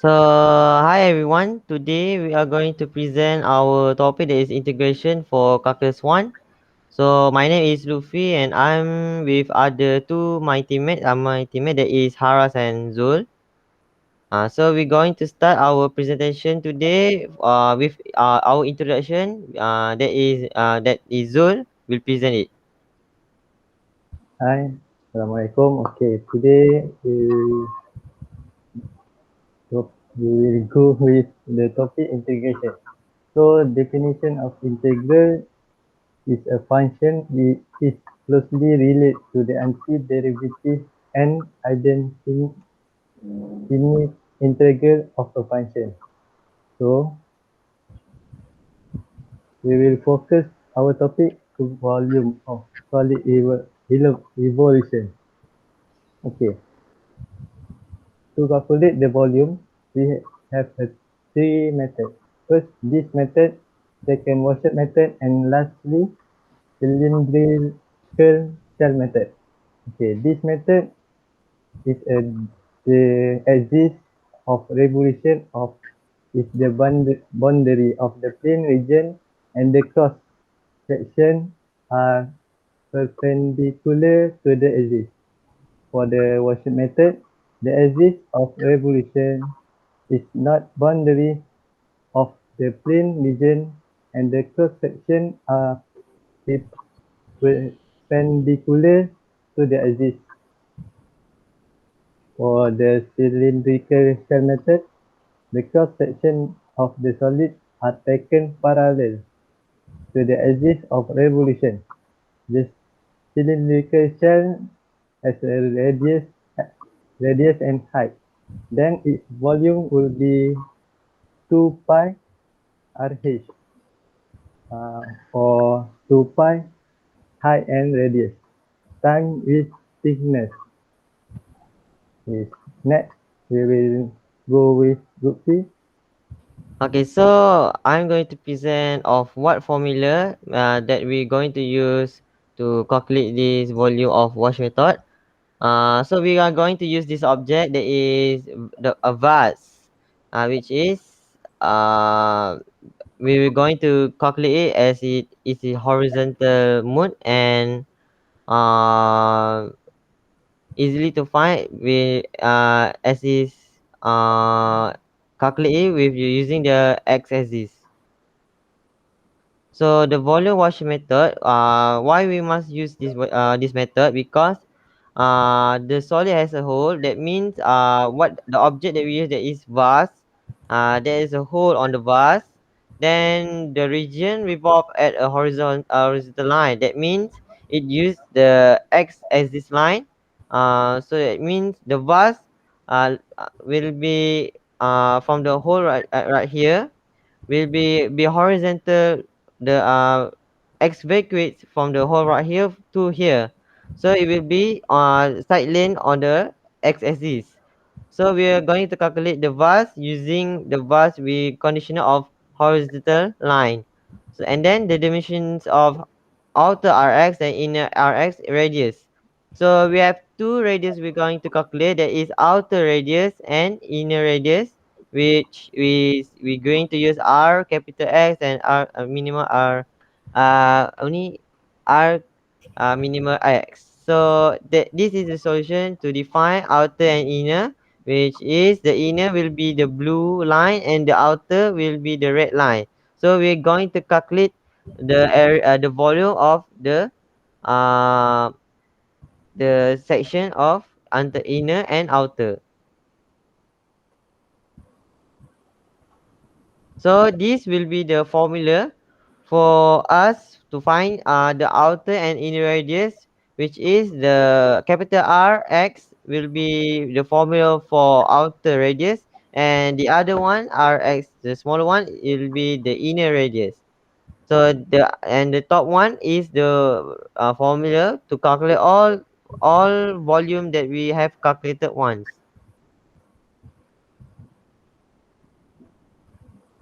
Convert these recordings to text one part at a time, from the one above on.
So, hi everyone. Today we are going to present our topic that is integration for calculus 1. So, my name is Luffy and I'm with other two my teammate that is Haras and Zul. So we're going to start our presentation today with our introduction. That is Zul will present it. Hi, Assalamualaikum. Okay, today we will go with the topic integration. So, definition of integral is a function which is closely related to the antiderivative and infinite integral of a function. So, we will focus our topic to volume of solid evolution. Okay, to calculate the volume, we have three methods. First, this method, second, washer method, and lastly, cylindrical shell method. Okay, this method is the axis of revolution of is the boundary of the plane region and the cross section are perpendicular to the axis. For the washer method, the axis of revolution is not boundary of the plane region and the cross section are perpendicular to the axis. For the cylindrical shell method, the cross section of the solid are taken parallel to the axis of revolution. The cylindrical shell has a radius and height. Then its volume will be 2 pi RH or 2 pi height and radius. Time with thickness is next. We will go with group C. Okay, so I'm going to present of what formula that we're going to use to calculate this volume of wash method. So we are going to use this object that is a vase, which is uh, we were going to calculate it as it is a horizontal mode and uh, easily to find with as is calculate it with using the x-axis. So the volume wash method, why we must use this method? Because the solid has a hole. That means what the object that we use that is vase. There is a hole on the vase. Then the region revolve at a horizontal line. That means it use the x as this line. So that means the vase will be from the hole right here will be horizontal the x vacuates from the hole right here to here, so it will be side lane on the x-axis. So we are going to calculate the vase using the vase with conditional of horizontal line. So and then the dimensions of outer rx and inner rx radius. So we have two radius we're going to calculate, that is outer radius and inner radius, which we're going to use r capital X and r minimal r, only r minimal x. So this is the solution to define outer and inner, which is the inner will be the blue line and the outer will be the red line. So we're going to calculate the area, the volume of uh, the section of under inner and outer. So this will be the formula for us to find the outer and inner radius, which is the capital R X will be the formula for outer radius, and the other one R X, the smaller one, it will be the inner radius. So the top one is the formula to calculate all volume that we have calculated once.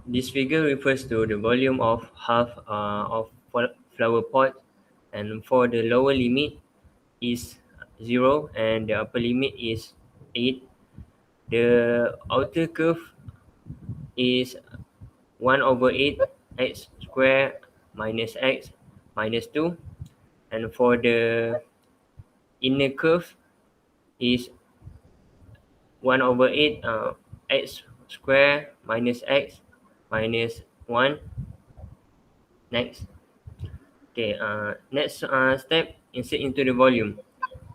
This figure refers to the volume of half of flower pot, and for the lower limit is 0 and the upper limit is 8. The outer curve is 1 over 8 x square minus x minus 2, and for the inner curve is 1 over 8 x square minus x minus 1. Next. Okay, next step, insert into the volume.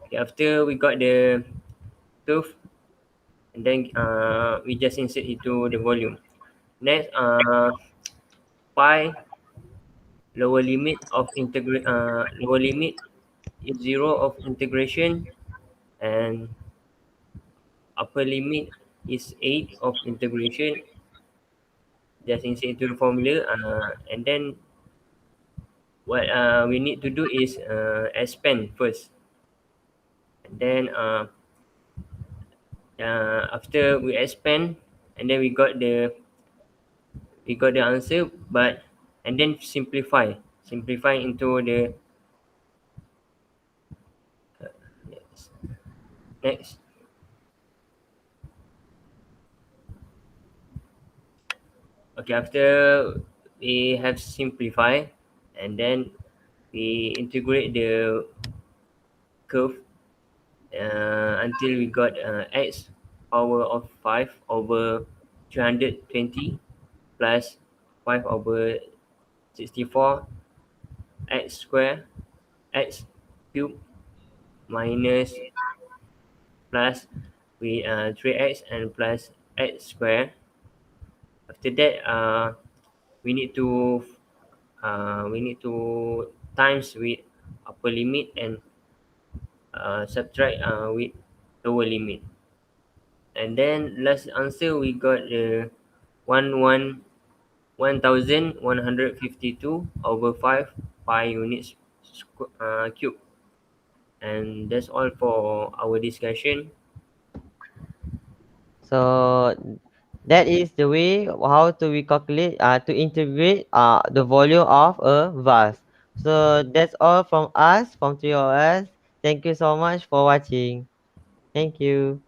Okay, after we got the curve, and then we just insert into the volume. Next, pi lower limit is 0 of integration, and upper limit is 8 of integration. Just insert into the formula, and then what we need to do is expand first, and then after we expand, and then we got the answer, but and then simplify into the next. Next. Okay, after we have simplified, and then we integrate the curve until we got x power of 5 over 320 plus 5 over 64 x square x cube minus plus with 3x and plus x square. After that, we need to times with upper limit and subtract with lower limit. And then last answer we got the 1152 over 5 pi units cube. And that's all for our discussion. So that is the way how to we calculate to integrate the volume of a vase. So that's all from us, from three of us. Thank you so much for watching. Thank you.